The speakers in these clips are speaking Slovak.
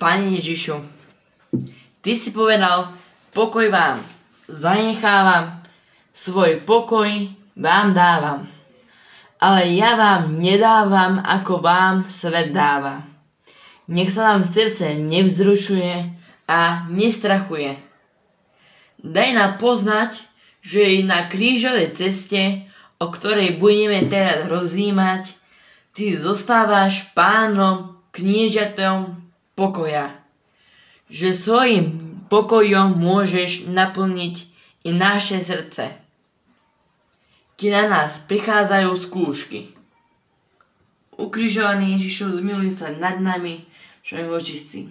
Pane Ježišu, Ty si povedal, pokoj vám zanechávam, svoj pokoj vám dávam. Ale ja vám nedávam, ako vám svet dáva. Nech sa vám srdce nevzrušuje a nestrachuje. Daj nám poznať, že na krížovej ceste, o ktorej budeme teraz rozjímať, Ty zostávaš pánom, kniežatom pokoja. Že svojim pokojom môžeš naplniť i naše srdce. Keď na nás prichádzajú skúšky. Ukrižovaný Ježišov, zmiluj sa nad nami, všemi očistci.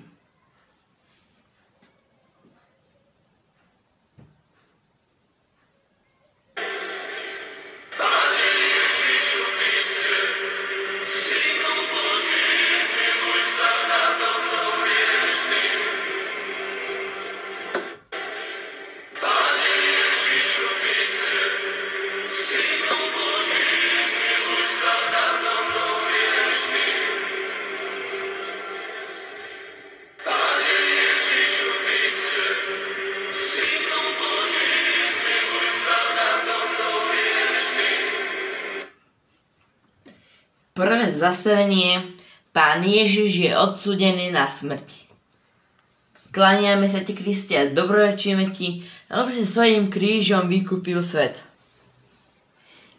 Prvé zastavenie. Pán Ježiš je odsúdený na smrť. Klaniame sa Ti, Kriste, a dobrorečíme Ti, lebo si svojím krížom vykúpil svet.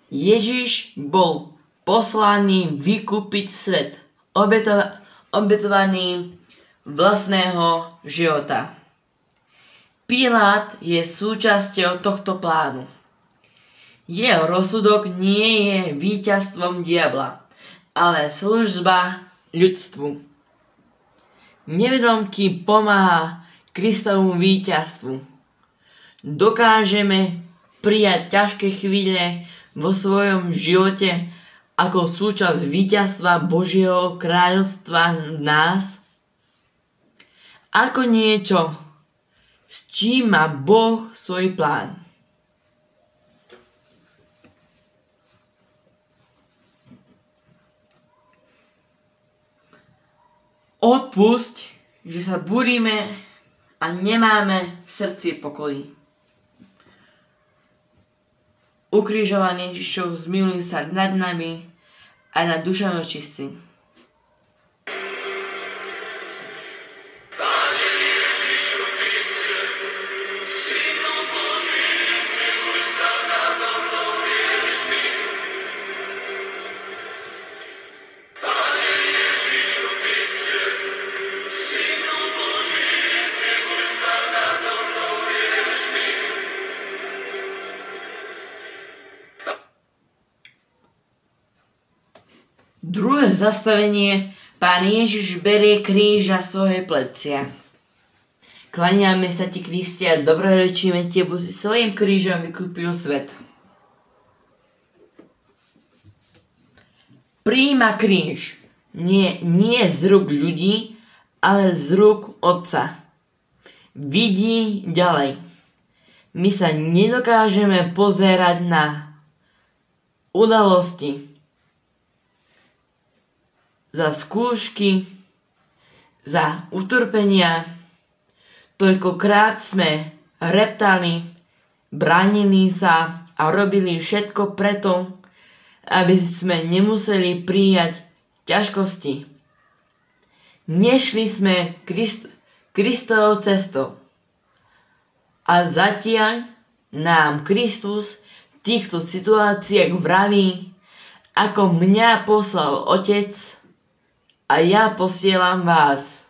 Ježiš bol poslaný vykúpiť svet, obetovaný vlastného života. Pilát je súčasťou tohto plánu. Jeho rozsudok nie je víťazstvom diabla, ale služba ľudstvu. Nevedomky pomáha Kristovu víťazstvu. Dokážeme prijať ťažké chvíle vo svojom živote ako súčasť víťazstva Božieho kráľovstva v nás? Ako niečo, s čím má Boh svoj plán. Odpusť, že sa búrime a nemáme v srdci pokoj. Ukrižovaný Ježišov, zmiluj sa nad nami a nad dušami očistci. Druhé zastavenie. Pán Ježiš berie kríž na svoje plecia. Klaniame sa Ti, Kriste, a dobrorečíme Ti, lebo si svojím krížom vykúpil svet. Prijíma kríž nie z rúk ľudí, ale z rúk Otca. Vidí ďalej. My sa nedokážeme pozerať na udalosti, za skúšky, za utrpenia. Toľkokrát sme reptali, bránili sa a robili všetko preto, aby sme nemuseli prijať ťažkosti. Nešli sme Kristovou cestou. A zatiaľ nám Kristus v týchto situáciách vraví, ako mňa poslal Otec, a ja posielam vás.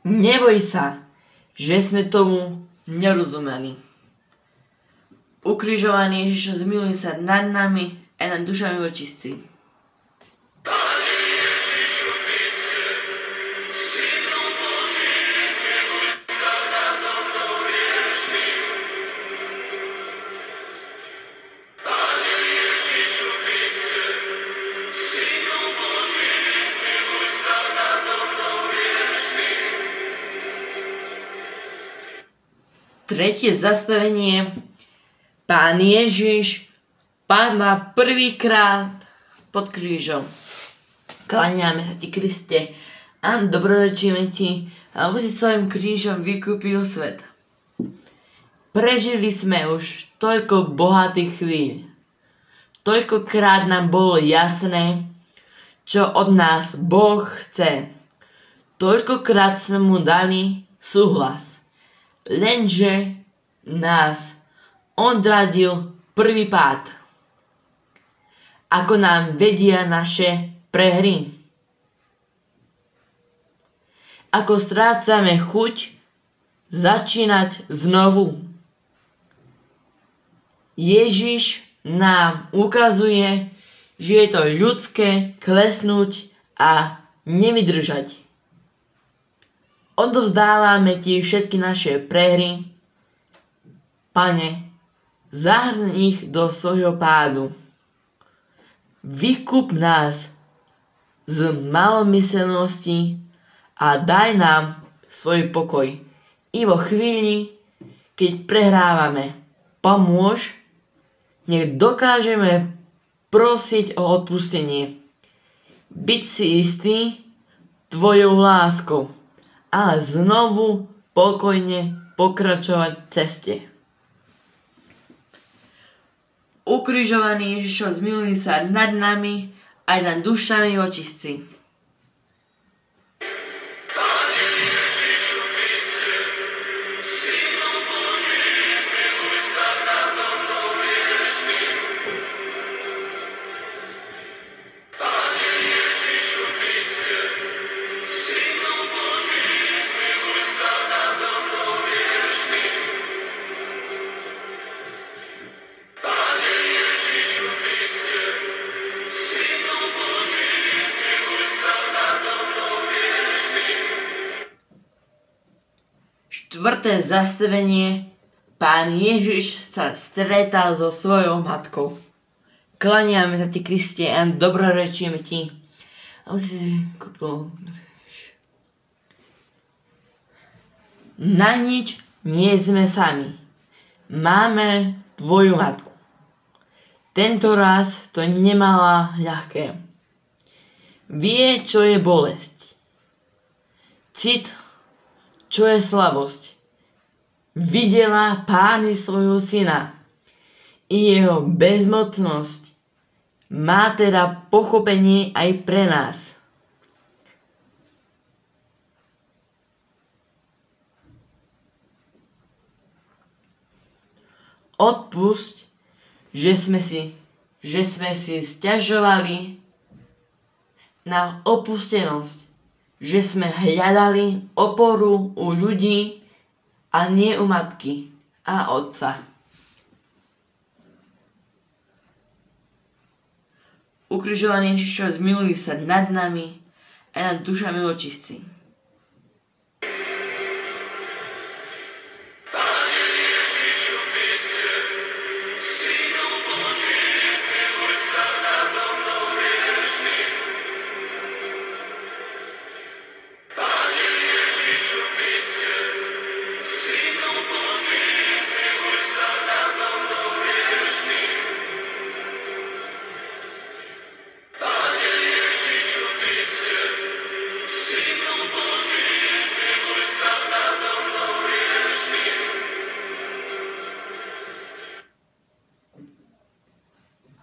Neboj sa, že sme tomu nerozumeli. Ukrižovaný Ježiš, zmiluj sa nad nami a nad dušami očistci. Tretie zastavenie. Pán Ježiš padá prvýkrát pod krížom. Kláňame sa ti, Kriste, a dobrorečíme ti, lebo si svojim krížom vykúpil svet. Prežili sme už toľko bohatých chvíľ. Toľkokrát nám bolo jasné, čo od nás Boh chce. Toľkokrát sme mu dali súhlas. Lenže nás odradil prvý pád. Ako nám vedia naše prehry. Ako strácame chuť začínať znovu. Ježiš nám ukazuje, že je to ľudské klesnúť a nevydržať. Odovzdávame ti všetky naše prehry. Pane, zahrň ich do svojho pádu. Vykúp nás z malomyselnosti a daj nám svoj pokoj. I vo chvíli, keď prehrávame, pomôž, nech dokážeme prosiť o odpustenie. Byť si istý tvojou láskou a znovu pokojne pokračovať v ceste. Ukrižovaný Ježišov zmiluj sa nad nami aj nad dušami očistci. Štvrté zastavenie. Pán Ježiš sa stretal so svojou matkou. Klaniame sa ti, Kriste, a dobrorečíme ti. Na nič nie sme sami. Máme tvoju matku. Tento raz to nemala ľahké. Vie, čo je bolesť. Cit, čo je slabosť. Videla Páni svojho syna i jeho bezmocnosť. Má teda pochopenie aj pre nás. Odpusť, že sme si sťažovali na opustenosť, že sme hľadali oporu u ľudí a nie u matky a otca. Ukrižovaný Ježišov zmiluj sa nad nami a nad dušami očistci.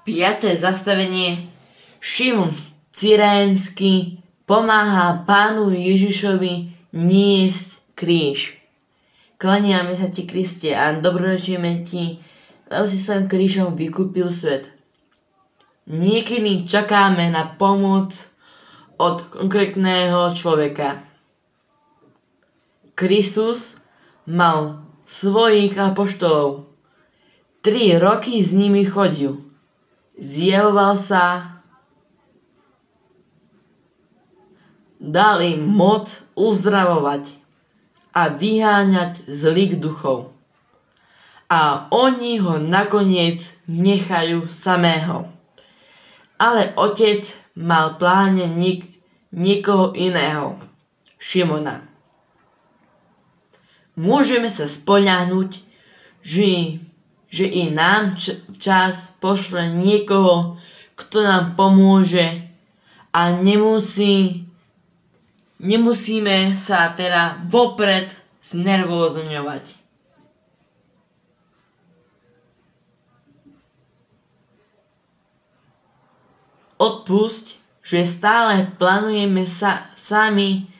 Piaté zastavenie. Šimon Cyrénsky pomáha Pánu Ježišovi niesť kríž. Klaniame sa ti, Kriste, a dobrorečíme ti, lebo si svojím krížom vykúpil svet. Niekedy čakáme na pomoc od konkrétneho človeka. Kristus mal svojich apoštolov. 3 roky s nimi chodil. Zjavoval sa, dal im moc uzdravovať a vyháňať zlých duchov. A oni ho nakoniec nechajú samého. Ale otec mal v pláne niekoho iného, Šimona. môžeme sa spoľahnúť, že i nám včas pošle niekoho, kto nám pomôže a nemusíme sa teda vopred znervózňovať. Odpusť, že stále plánujeme sami,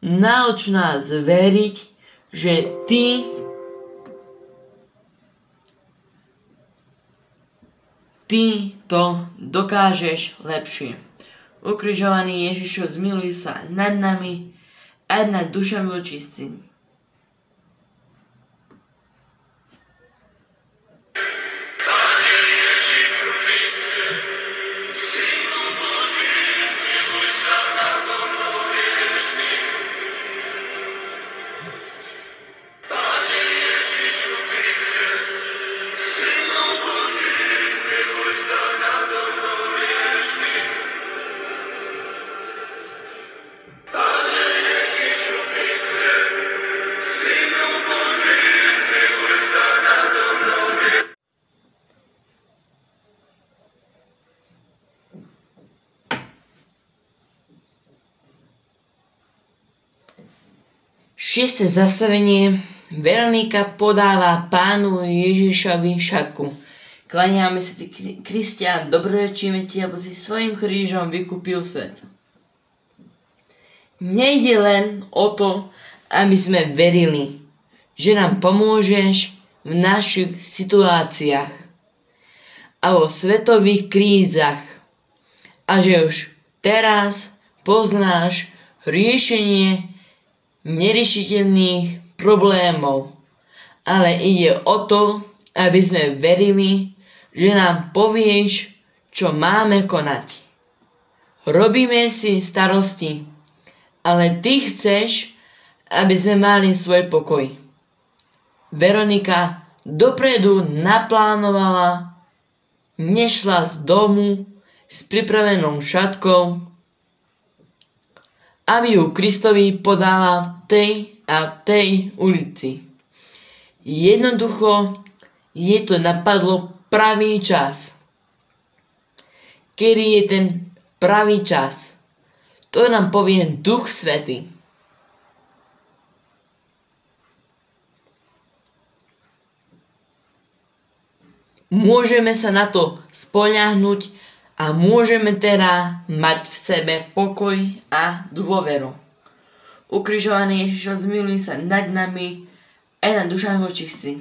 nauč nás veriť, že Ty to dokážeš lepšie. Ukrižovaný Ježišu, zmiluj sa nad nami a nad dušami očistí. Šieste zastavenie. Veronika podáva Pánu Ježišovi šatku. Klaniame sa ti, Kristia, dobrorečíme ti, lebo si svojim krížom vykúpil svet. Nejde len o to, aby sme verili, že nám pomôžeš v našich situáciách a vo svetových krízach a že už teraz poznáš riešenie neriešiteľných problémov, ale ide o to, aby sme verili, že nám povieš, čo máme konať. Robíme si starosti, ale ty chceš, aby sme mali svoj pokoj. Veronika dopredu naplánovala, nešla z domu s pripravenou šatkou, aby ju Kristovi podala v tej a tej ulici. Jednoducho jej to napadlo pravý čas. Kedy je ten pravý čas? To nám povie Duch Svätý. Môžeme sa na to spoľahnúť a môžeme teda mať v sebe pokoj a dôveru. Ukrižovaný Ježišo, zmiluj sa nad nami aj nad dušami očistí.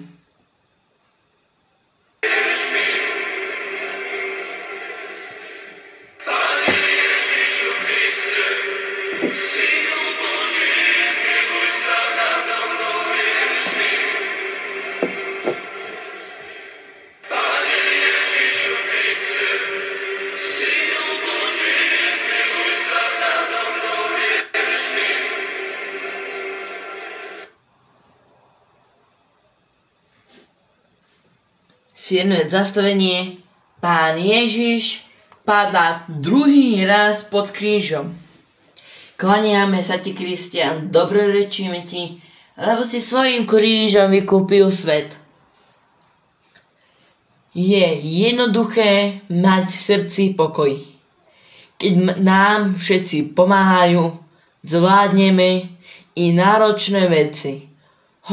Siedme zastavenie. Pán Ježiš padá druhý raz pod krížom. Klaniame sa ti, Kristián, dobrorečíme ti, lebo si svojím krížom vykúpil svet. Je jednoduché mať v srdci pokoj. Keď nám všetci pomáhajú, zvládneme i náročné veci.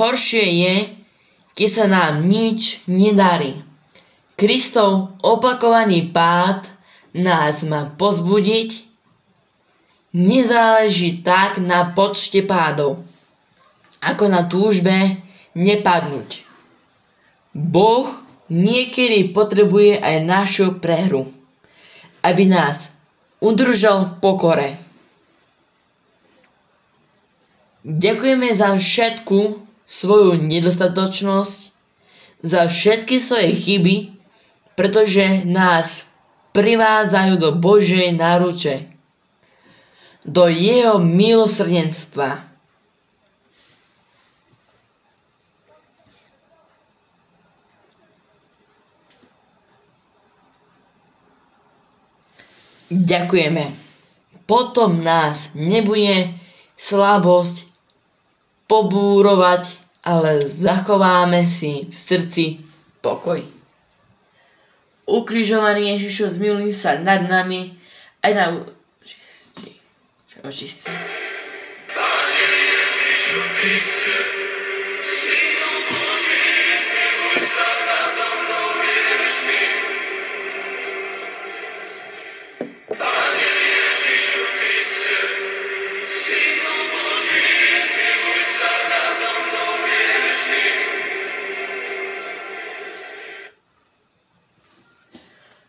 Horšie je, keď sa nám nič nedarí. Kristov opakovaný pád nás má pozbudiť. Nezáleží tak na počte pádov, ako na túžbe nepadnúť. Boh niekedy potrebuje aj našu prehru, aby nás udržal v pokore. Ďakujeme za všetku svoju nedostatočnosť, za všetky svoje chyby, pretože nás privádzajú do Božej náruče, do jeho milosrdenstva. Ďakujeme. Potom nás nebude slabosť pobúrovať ale zachováme si v srdci pokoj. Ukrižovaný Ježišu, zmiluj sa nad nami aj na očistci. Pane Ježišu Kriste, Synu Boží, zmiluj sa nado mnou hriešným. Pane Ježišu Kriste, Synu Boží, zmiluj sa nado mnou hriešným.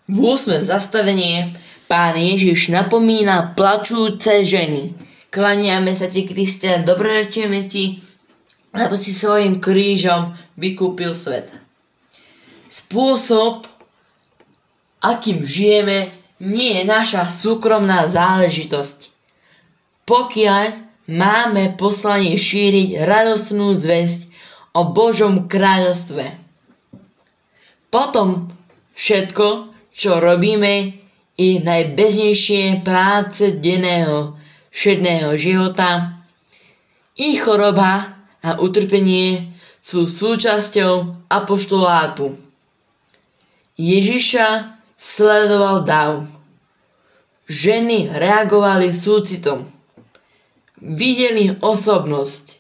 V 8. zastavenie Pán Ježiš napomína plačúce ženy. Klaniame sa ti, Kriste, dobrorečujeme ti, lebo si svojim krížom vykúpil svet. Spôsob, akým žijeme, nie je naša súkromná záležitosť. Pokiaľ máme poslanie šíriť radostnú zvesť o Božom kráľovstve, potom všetko, čo robíme, i najbežnejšie práce denného, všedného života, i choroba a utrpenie sú súčasťou apoštolátu. Ježiša sledoval dav. Ženy reagovali súcitom. Videli osobnosť.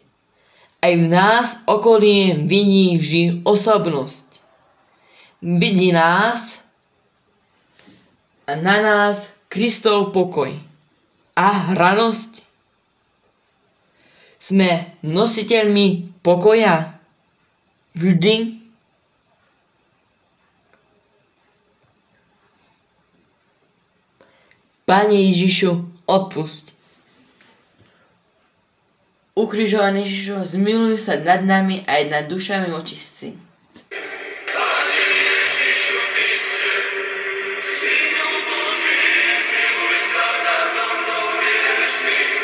Aj v nás okolie vidí vždy osobnosť. Vidí nás a na nás Kristov pokoj a radosť. Sme nositeľmi pokoja vždy. Pane Ježišu, odpusť. Ukrižovaný Ježišu, zmiluj sa nad nami aj nad dušami očistci. Pane Ježišu Kriste, Synu Boží, zmiluj sa nado mnou hriešným.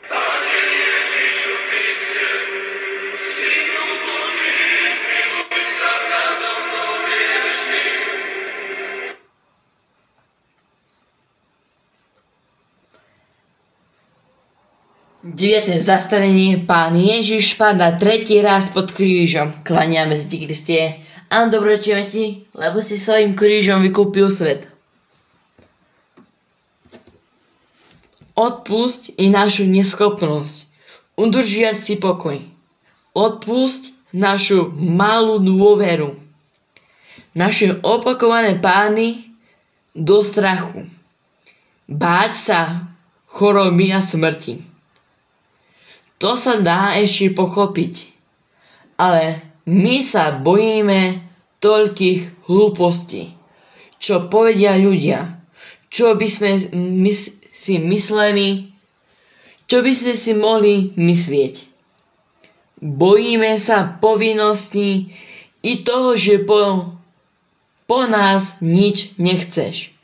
Pane Ježišu Kriste, Synu Boží, zmiluj sa nado mnou hriešným. 9. zastavenie. Pán Ježiš padá 3. raz pod krížom. Klaniame sa ti, Kriste. Áno, dobrorečujeme ti, lebo si svojím krížom vykúpil svet. Odpusť i našu neschopnosť udržiať si pokoj. Odpusť našu malú dôveru. Naše opakované pány do strachu. Báť sa choroby a smrti. To sa dá ešte pochopiť. Ale my sa bojíme toľkých hlúpostí. Čo povedia ľudia? Čo by sme si mysleli? Čo by sme si mohli myslieť? Bojíme sa povinností i toho, že po nás nič nechceš.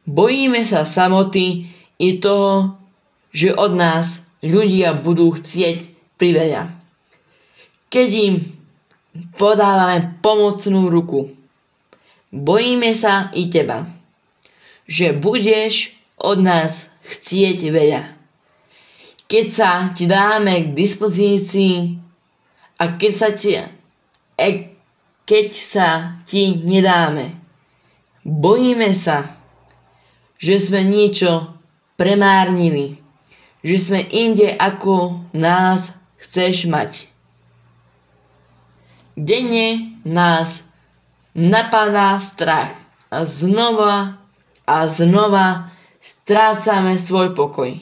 Bojíme sa samoty i toho, že od nás ľudia budú chcieť priveľa. Keď im podávame pomocnú ruku, bojíme sa i teba, že budeš od nás chcieť veľa. Keď sa ti dáme k dispozícii a keď sa ti nedáme, bojíme sa, že sme niečo premárnili, že sme inde, ako nás chceš mať. Denne nás napadá strach a znova strácame svoj pokoj.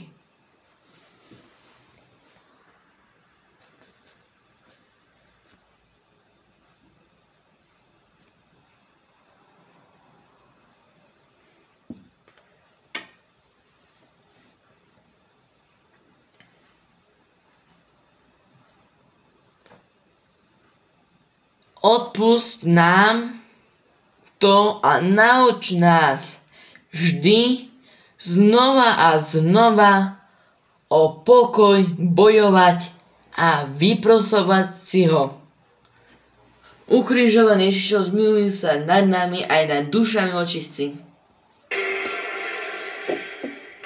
Odpusť nám to a nauč nás vždy znova a znova o pokoj bojovať a vyprosovať si ho. Ukrižovaný Ježišov, zmiluj sa nad nami aj nad dušami očistci.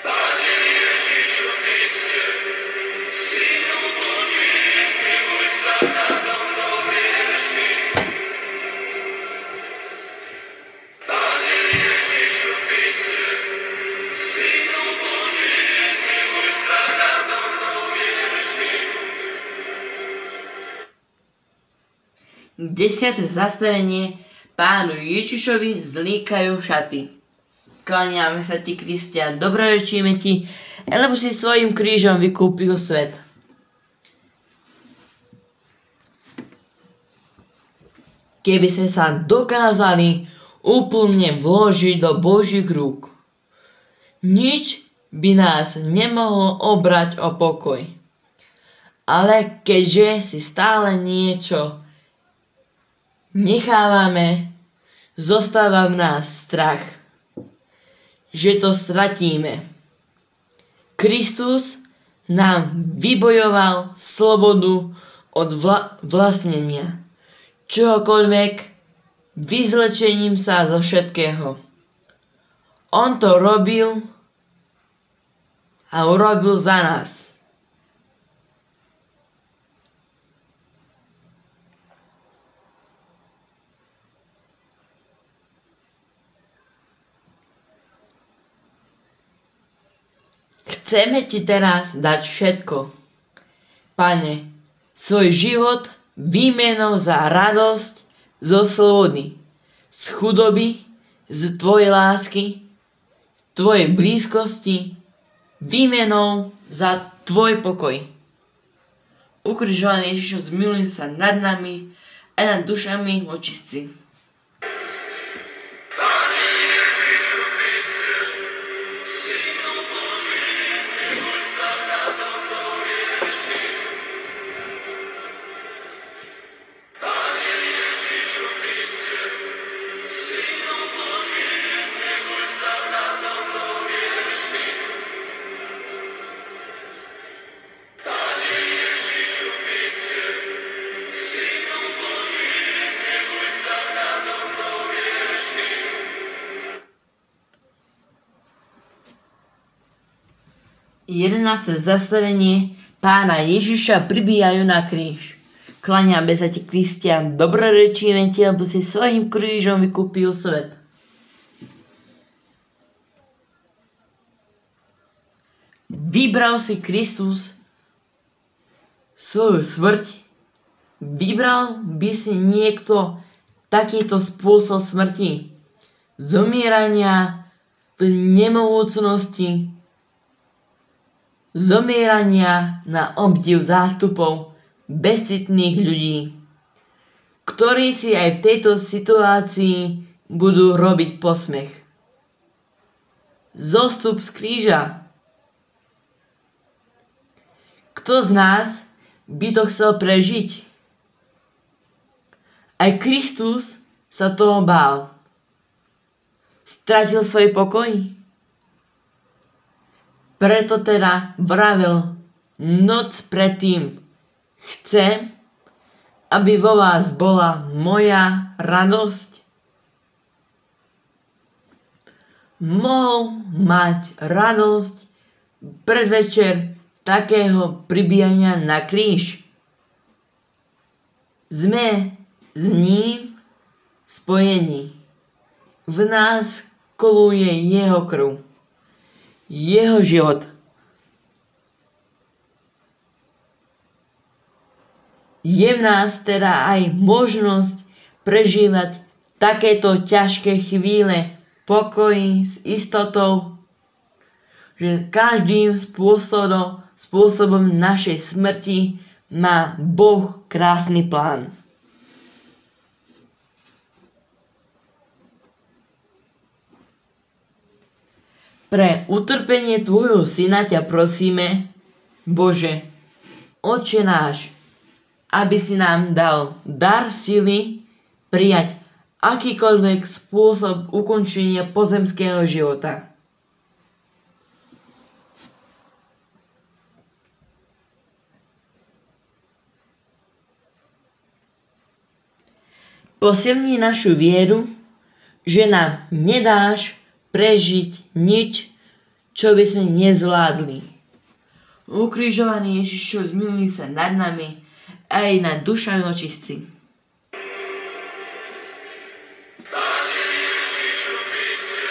Pane Ježišu Kriste, Synu Boží, Ježišu Kriste, Synu Boží, zmiluj sa nado mnou hriešným. 10. zastavenie. Pánu Ježišovi zlíkajú šaty. Klaniame sa ti, Kriste, a dobrorečíme ti, lebo si svojim krížom vykúpil svet. Keby sme sa dokázali úplne vložiť do Božích rúk, nič by nás nemohlo obrať o pokoj. Ale keďže si stále niečo nechávame, zostáva v nás strach, že to stratíme. Kristus nám vybojoval slobodu od vlastnenia, čohokoľvek, vyzlečením sa zo všetkého. On to robil a urobil za nás. Chceme ti teraz dať všetko. Pane, svoj život výmenou za radosť zo slobody, z chudoby, z tvojej lásky, tvojej blízkosti, výmenou za tvoj pokoj. Ukrižovaný Ježišo, zmiluj sa nad nami a nad dušami očistci. Pane Ježišu Kriste, Synu Boží, zmiluj sa nado mnou hriešným. Pane Ježišu Kriste, Synu Boží, zmiluj sa nado mnou hriešným. Pane Ježišu Kriste, Synu Boží, zmiluj sa nado mnou hriešným. 11. zastavenie. Pána Ježiša pribíjajú na kríž. Klaniame sa ti, Kriste, a dobrorečíme ti, lebo si svojím krížom vykúpil svet. Vybral si Kristus svoju smrť? Vybral by si niekto takýto spôsob smrti? Zomierania v nemohúcnosti, zomierania na obdiv zástupov bezcitných ľudí, ktorí si aj v tejto situácii budú robiť posmech. Zostup z kríža. Kto z nás by to chcel prežiť? Aj Kristus sa toho bál. Stratil svoj pokoj? Preto teda vravel noc predtým: chcem, aby vo vás bola moja radosť. Mohol mať radosť predvečer takého pribíjania na kríž. Sme s ním spojení. V nás koluje jeho krv, jeho život. Je v nás teda aj možnosť prežívať takéto ťažké chvíle pokoji s istotou, že každým spôsobom našej smrti má Boh krásny plán. Pre utrpenie tvojho syna ťa prosíme, Bože, Otče náš, aby si nám dal dar sily prijať akýkoľvek spôsob ukončenia pozemského života. Posilni našu vieru, že nám nedáš prežiť nič, čo by sme nezvládli. Ukrižovaný Ježišu, zmiluj sa nad nami aj nad dušami očistci. Pane Ježišu Kriste,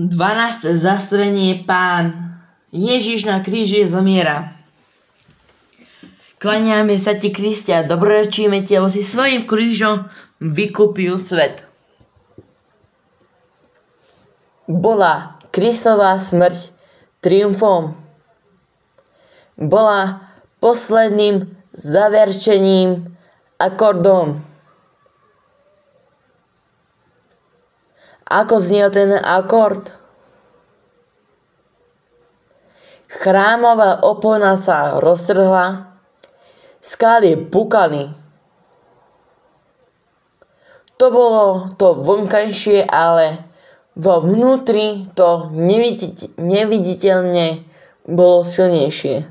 12. zastavenie. Pán Ježiš na kríži zomiera. Klaniame sa ti, Kriste, a dobrorečíme ti, lebo si svojím krížom vykúpil svet. Bola Kristova smrť triumfom. Bola posledným zaverčením akordom. Ako znel ten akord? Chrámová opona sa roztrhla, skály pukali. To bolo to vonkajšie, ale vo vnútri to neviditeľne bolo silnejšie.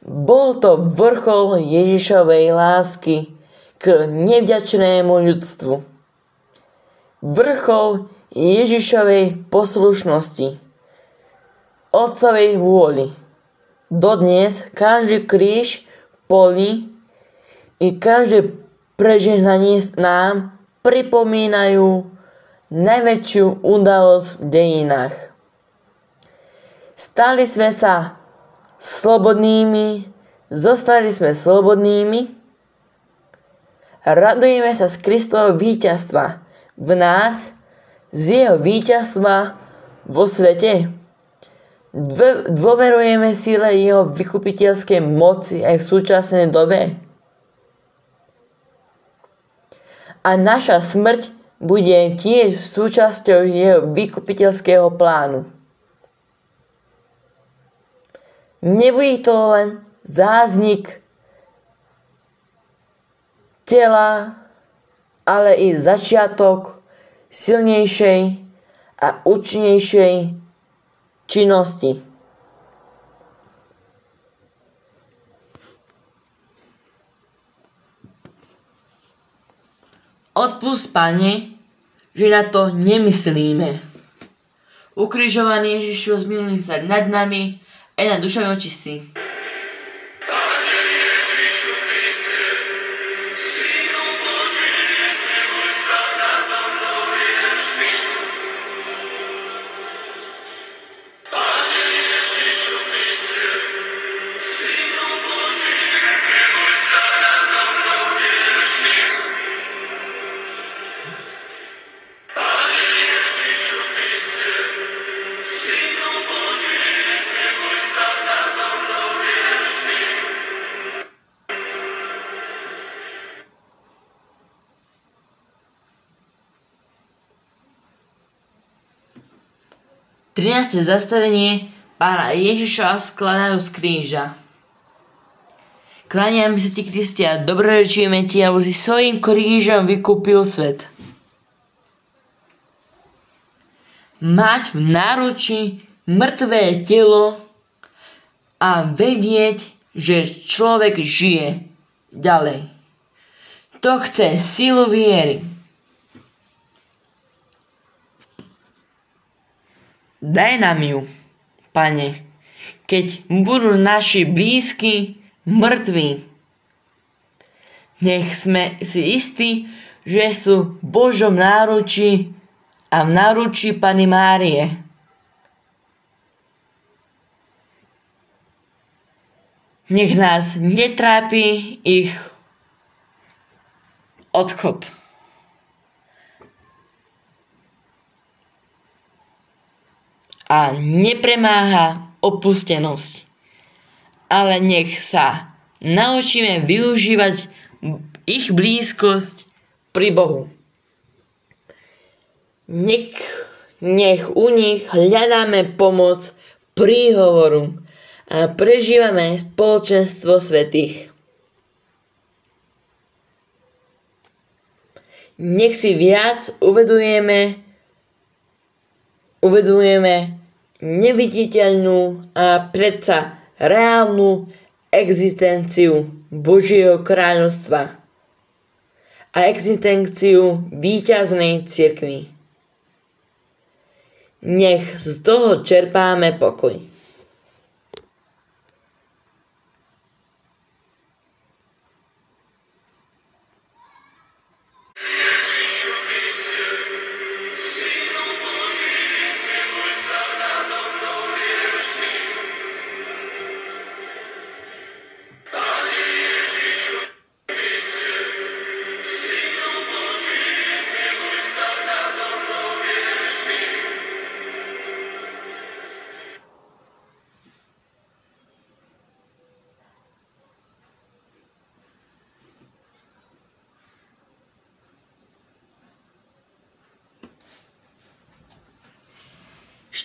Bol to vrchol Ježišovej lásky k nevďačnému ľudstvu. Vrchol Ježišovej poslušnosti, Otcovej vôli. Dodnes každý kríž poli i každé prežehnanie nám pripomínajú najväčšiu udalosť v dejinách. Stali sme sa slobodnými, zostali sme slobodnými, radujeme sa z Kristovho víťazstva v nás, z jeho víťazstva vo svete. Dôverujeme sile jeho vykupiteľskej moci aj v súčasnej dobe. A naša smrť bude tiež súčasťou jeho vykupiteľského plánu. Nebude to len záznik tela, ale i začiatok silnejšej a účinnejšej činnosti. Odpusť, Pane, že na to nemyslíme. Ukrižovaný Ježišu, zmiluj sa nad nami aj nad dušami očistí. Trináste zastavenie. Pána Ježiša skladajú z kríža. Klaniame sa ti, Kriste, a dobrorečíme ti, lebo si svojím krížom vykúpil svet. Mať v náručí mŕtvé telo a vedieť, že človek žije ďalej. To chce silu viery. Daj nám ju, Pane, keď budú naši blízki mŕtvi. Nech sme si istí, že sú v Božom náručí a v náručí Panny Márie. Nech nás netrápi ich odchod. A nepremáha opustenosť. Ale nech sa naučíme využívať ich blízkosť pri Bohu. Nech u nich hľadáme pomoc príhovoru a prežívame spoločenstvo svätých. Nech si viac uvedujeme neviditeľnú a predsa reálnu existenciu Božieho kráľovstva a existenciu víťaznej cirkvi. Nech z toho čerpáme pokoj. Ježišu Kriste, Synu Boží,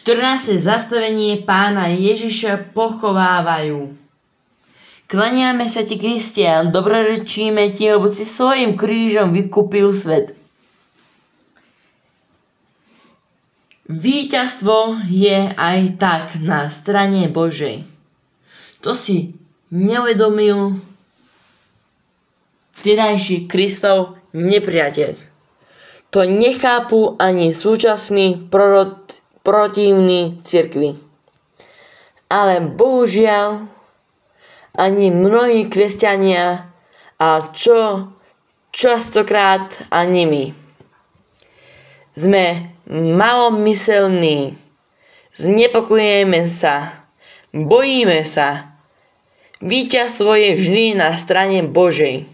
14. zastavenie Pána Ježiša pochovávajú. Klaniame sa ti, Kriste, a dobrorečíme ti, lebo si svojim krížom vykúpil svet. Víťazstvo je aj tak na strane Božej. To si neuvedomil vtedajší Kristov nepriateľ. To nechápu ani súčasní protivní cirkvi. Ale bohužiaľ ani mnohí kresťania a čo častokrát ani my. Sme malomyselní, znepokojujeme sa, bojíme sa. Víťazstvo je vždy na strane Božej.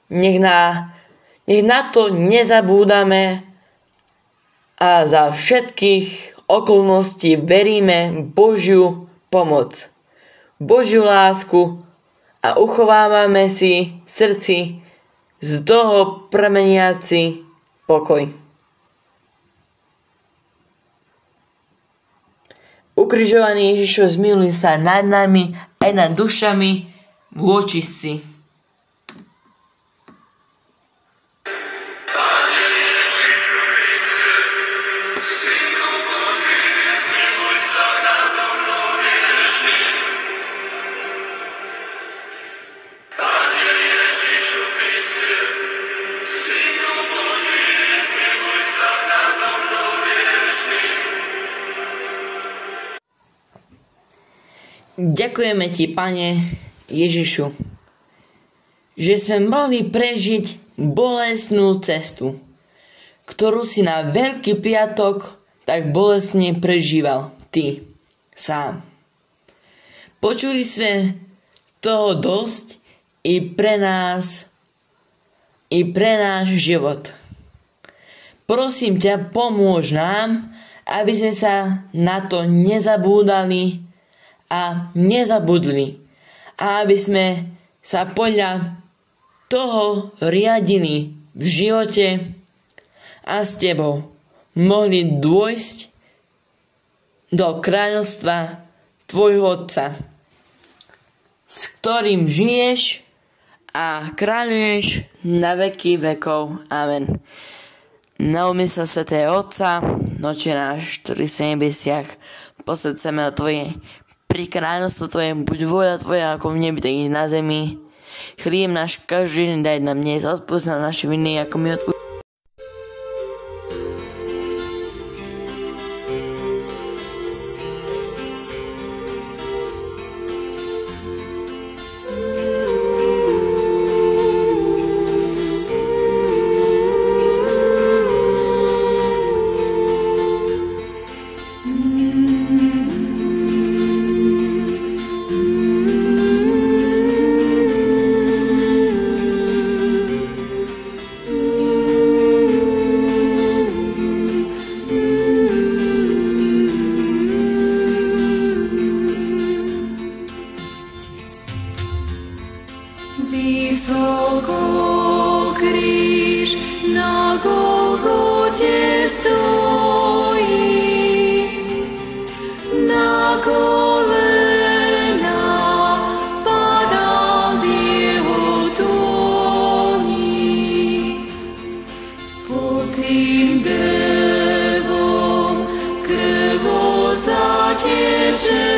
Nech na to nezabúdame a za všetkých okolností veríme Božiu pomoc, Božiu lásku a uchovávame si v srdci z toho prameniaci pokoj. Ukrižovaný Ježišov zmiluj sa nad nami aj nad dušami vočistí. Ďakujeme ti, Pane Ježišu, že sme mohli prežiť bolestnú cestu, ktorú si na Veľký piatok tak bolestne prežíval ty sám. Počuli sme toho dosť i pre nás, i pre náš život. Prosím ťa, pomôž nám, aby sme sa na to nezabúdali a nezabudli, a aby sme sa podľa toho riadili v živote a s tebou mohli dôjsť do kráľovstva tvojho Otca, s ktorým žiješ a kráľuješ na veky vekov. Amen. Na úmysel svätého Otca, Oče náš, ktorý si v nebesiach, posväť sa meno tvoje, pri kráľovstvo tvoje, buď vôľa tvoja ako v nebi, tak i na zemi. Chlieb náš každý deň daj nám dnes, odpúsť nám naše viny, ako my odpúšťame. Vysoko kríž na Golgote stojí, na kolena padám v jeho dlani. Pod tým drevom krvo zateče